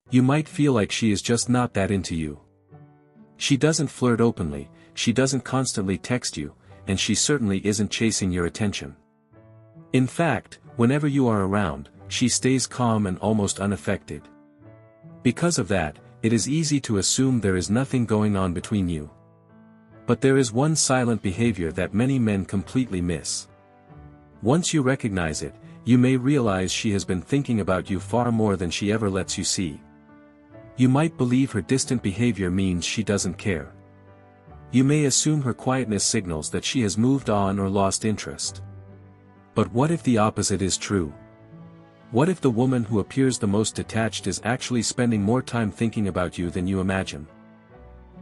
You might feel like she is just not that into you. She doesn't flirt openly, she doesn't constantly text you, and she certainly isn't chasing your attention. In fact, whenever you are around, she stays calm and almost unaffected. Because of that, it is easy to assume there is nothing going on between you. But there is one silent behavior that many men completely miss. Once you recognize it, you may realize she has been thinking about you far more than she ever lets you see. You might believe her distant behavior means she doesn't care. You may assume her quietness signals that she has moved on or lost interest. But what if the opposite is true? What if the woman who appears the most detached is actually spending more time thinking about you than you imagine?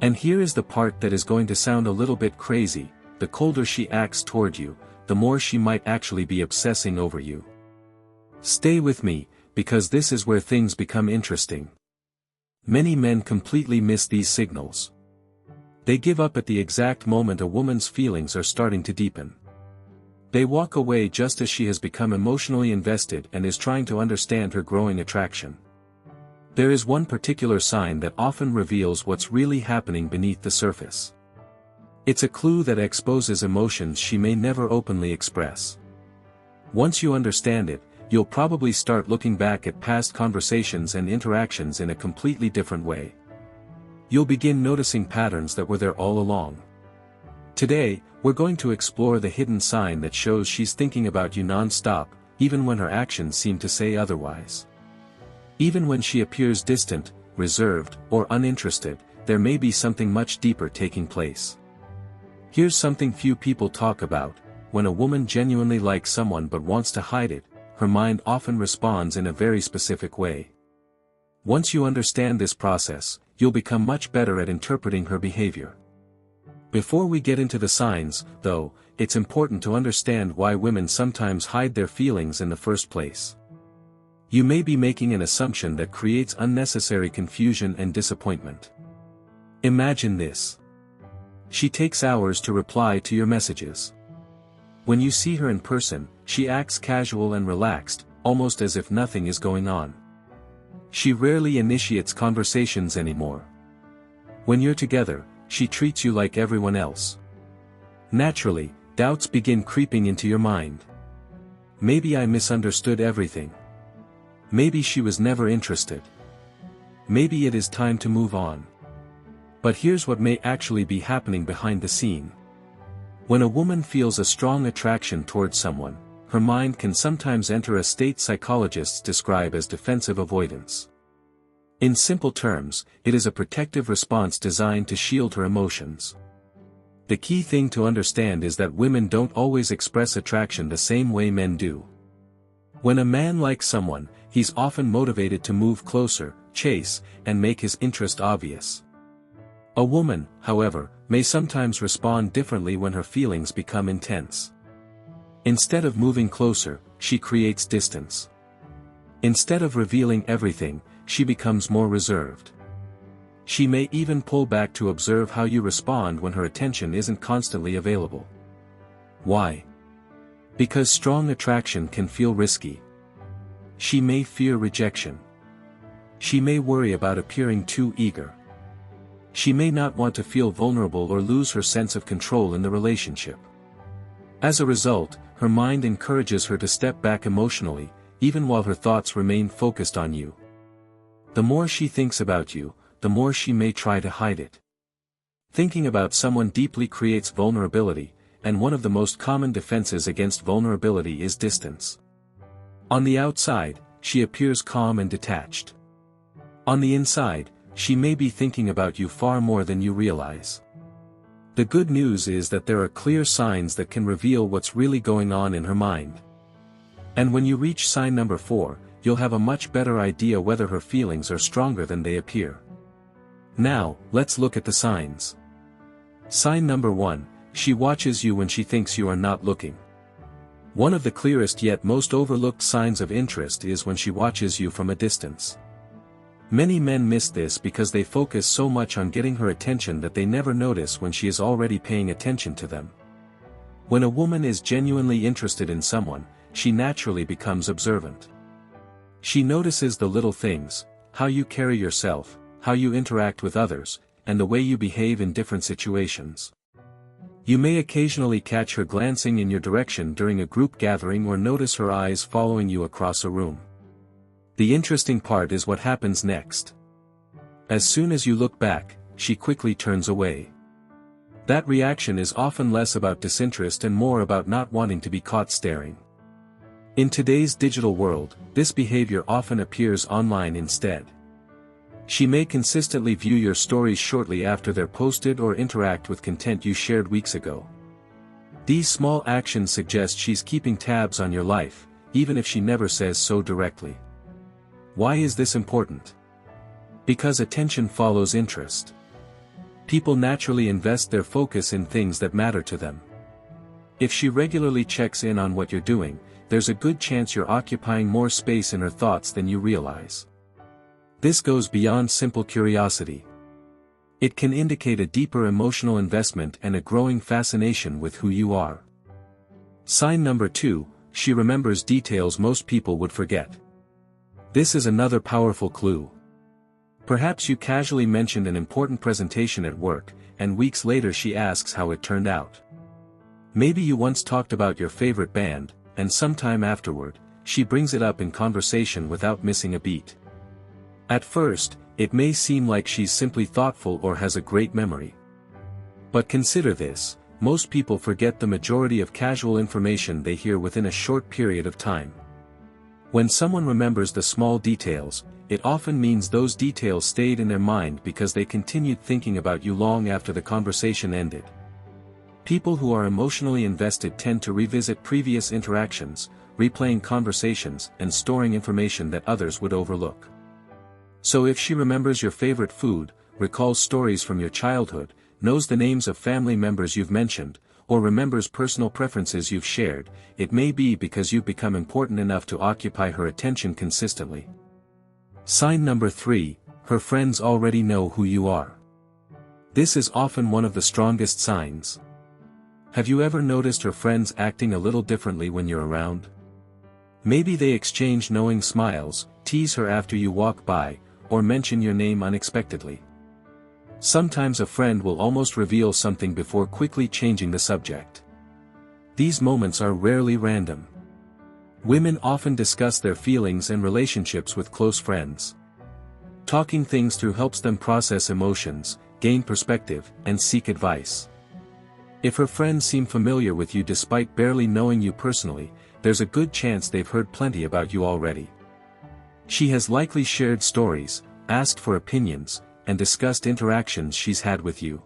And here is the part that is going to sound a little bit crazy: the colder she acts toward you, the more she might actually be obsessing over you. Stay with me, because this is where things become interesting. Many men completely miss these signals. They give up at the exact moment a woman's feelings are starting to deepen. They walk away just as she has become emotionally invested and is trying to understand her growing attraction. There is one particular sign that often reveals what's really happening beneath the surface. It's a clue that exposes emotions she may never openly express. Once you understand it, you'll probably start looking back at past conversations and interactions in a completely different way. You'll begin noticing patterns that were there all along. Today, we're going to explore the hidden sign that shows she's thinking about you non-stop, even when her actions seem to say otherwise. Even when she appears distant, reserved, or uninterested, there may be something much deeper taking place. Here's something few people talk about: when a woman genuinely likes someone but wants to hide it, her mind often responds in a very specific way. Once you understand this process, you'll become much better at interpreting her behavior. Before we get into the signs, though, it's important to understand why women sometimes hide their feelings in the first place. You may be making an assumption that creates unnecessary confusion and disappointment. Imagine this. She takes hours to reply to your messages. When you see her in person, she acts casual and relaxed, almost as if nothing is going on. She rarely initiates conversations anymore. When you're together, she treats you like everyone else. Naturally, doubts begin creeping into your mind. Maybe I misunderstood everything. Maybe she was never interested. Maybe it is time to move on. But here's what may actually be happening behind the scene. When a woman feels a strong attraction towards someone, her mind can sometimes enter a state psychologists describe as defensive avoidance. In simple terms, it is a protective response designed to shield her emotions. The key thing to understand is that women don't always express attraction the same way men do. When a man likes someone, he's often motivated to move closer, chase, and make his interest obvious. A woman, however, may sometimes respond differently when her feelings become intense. Instead of moving closer, she creates distance. Instead of revealing everything, she becomes more reserved. She may even pull back to observe how you respond when her attention isn't constantly available. Why? Because strong attraction can feel risky. She may fear rejection. She may worry about appearing too eager. She may not want to feel vulnerable or lose her sense of control in the relationship. As a result, her mind encourages her to step back emotionally, even while her thoughts remain focused on you. The more she thinks about you, the more she may try to hide it. Thinking about someone deeply creates vulnerability, and one of the most common defenses against vulnerability is distance. On the outside, she appears calm and detached. On the inside, she may be thinking about you far more than you realize. The good news is that there are clear signs that can reveal what's really going on in her mind. And when you reach sign number 4, you'll have a much better idea whether her feelings are stronger than they appear. Now, let's look at the signs. Sign number 1, she watches you when she thinks you are not looking. One of the clearest yet most overlooked signs of interest is when she watches you from a distance. Many men miss this because they focus so much on getting her attention that they never notice when she is already paying attention to them. When a woman is genuinely interested in someone, she naturally becomes observant. She notices the little things, how you carry yourself, how you interact with others, and the way you behave in different situations. You may occasionally catch her glancing in your direction during a group gathering or notice her eyes following you across a room. The interesting part is what happens next. As soon as you look back, she quickly turns away. That reaction is often less about disinterest and more about not wanting to be caught staring. In today's digital world, this behavior often appears online instead. She may consistently view your stories shortly after they're posted or interact with content you shared weeks ago. These small actions suggest she's keeping tabs on your life, even if she never says so directly. Why is this important? Because attention follows interest. People naturally invest their focus in things that matter to them. If she regularly checks in on what you're doing, there's a good chance you're occupying more space in her thoughts than you realize. This goes beyond simple curiosity. It can indicate a deeper emotional investment and a growing fascination with who you are. Sign number 2, she remembers details most people would forget. This is another powerful clue. Perhaps you casually mentioned an important presentation at work, and weeks later she asks how it turned out. Maybe you once talked about your favorite band, and sometime afterward, she brings it up in conversation without missing a beat. At first, it may seem like she's simply thoughtful or has a great memory. But consider this, most people forget the majority of casual information they hear within a short period of time. When someone remembers the small details, it often means those details stayed in their mind because they continued thinking about you long after the conversation ended. People who are emotionally invested tend to revisit previous interactions, replaying conversations and storing information that others would overlook. So if she remembers your favorite food, recalls stories from your childhood, knows the names of family members you've mentioned, or remembers personal preferences you've shared, it may be because you've become important enough to occupy her attention consistently. Sign number 3, her friends already know who you are. This is often one of the strongest signs. Have you ever noticed her friends acting a little differently when you're around? Maybe they exchange knowing smiles, tease her after you walk by, or mention your name unexpectedly. Sometimes a friend will almost reveal something before quickly changing the subject. These moments are rarely random. Women often discuss their feelings and relationships with close friends. Talking things through helps them process emotions, gain perspective, and seek advice. If her friends seem familiar with you despite barely knowing you personally, there's a good chance they've heard plenty about you already. She has likely shared stories, asked for opinions, and discussed interactions she's had with you.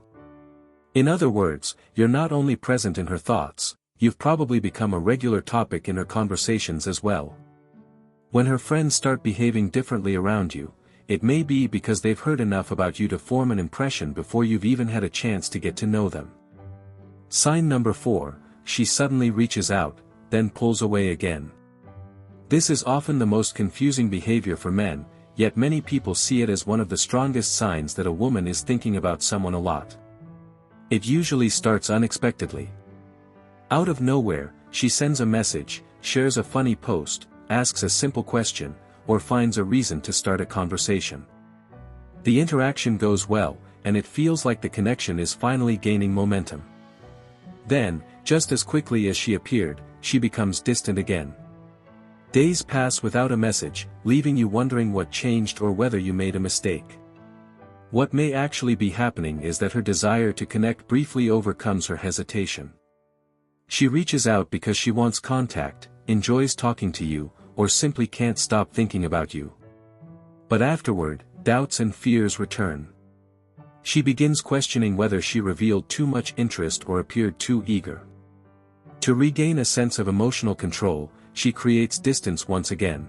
In other words, you're not only present in her thoughts, you've probably become a regular topic in her conversations as well. When her friends start behaving differently around you, it may be because they've heard enough about you to form an impression before you've even had a chance to get to know them. Sign number 4, she suddenly reaches out, then pulls away again. This is often the most confusing behavior for men, yet many people see it as one of the strongest signs that a woman is thinking about someone a lot. It usually starts unexpectedly. Out of nowhere, she sends a message, shares a funny post, asks a simple question, or finds a reason to start a conversation. The interaction goes well, and it feels like the connection is finally gaining momentum. Then, just as quickly as she appeared, she becomes distant again. Days pass without a message, leaving you wondering what changed or whether you made a mistake. What may actually be happening is that her desire to connect briefly overcomes her hesitation. She reaches out because she wants contact, enjoys talking to you, or simply can't stop thinking about you. But afterward, doubts and fears return. She begins questioning whether she revealed too much interest or appeared too eager. To regain a sense of emotional control, she creates distance once again.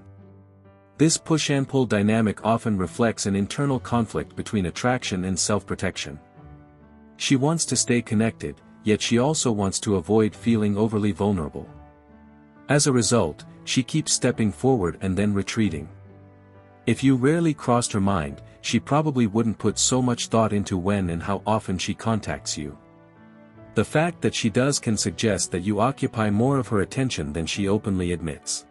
This push and pull dynamic often reflects an internal conflict between attraction and self-protection. She wants to stay connected, yet she also wants to avoid feeling overly vulnerable. As a result, she keeps stepping forward and then retreating. If you rarely crossed her mind, she probably wouldn't put so much thought into when and how often she contacts you. The fact that she does can suggest that you occupy more of her attention than she openly admits.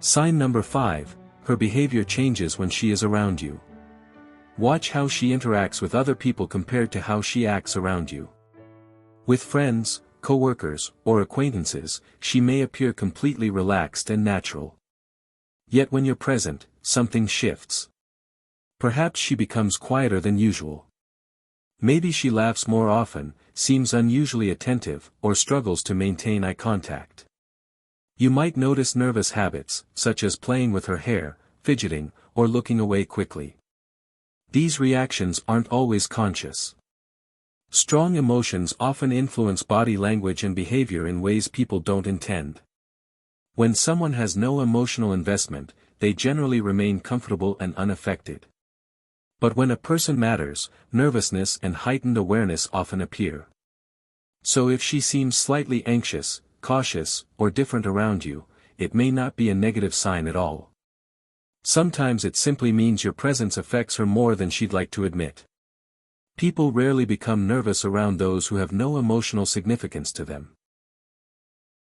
Sign number 5, her behavior changes when she is around you. Watch how she interacts with other people compared to how she acts around you. With friends, co-workers, or acquaintances, she may appear completely relaxed and natural. Yet when you're present, something shifts. Perhaps she becomes quieter than usual. Maybe she laughs more often, seems unusually attentive, or struggles to maintain eye contact. You might notice nervous habits, such as playing with her hair, fidgeting, or looking away quickly. These reactions aren't always conscious. Strong emotions often influence body language and behavior in ways people don't intend. When someone has no emotional investment, they generally remain comfortable and unaffected. But when a person matters, nervousness and heightened awareness often appear. So if she seems slightly anxious, cautious, or different around you, it may not be a negative sign at all. Sometimes it simply means your presence affects her more than she'd like to admit. People rarely become nervous around those who have no emotional significance to them.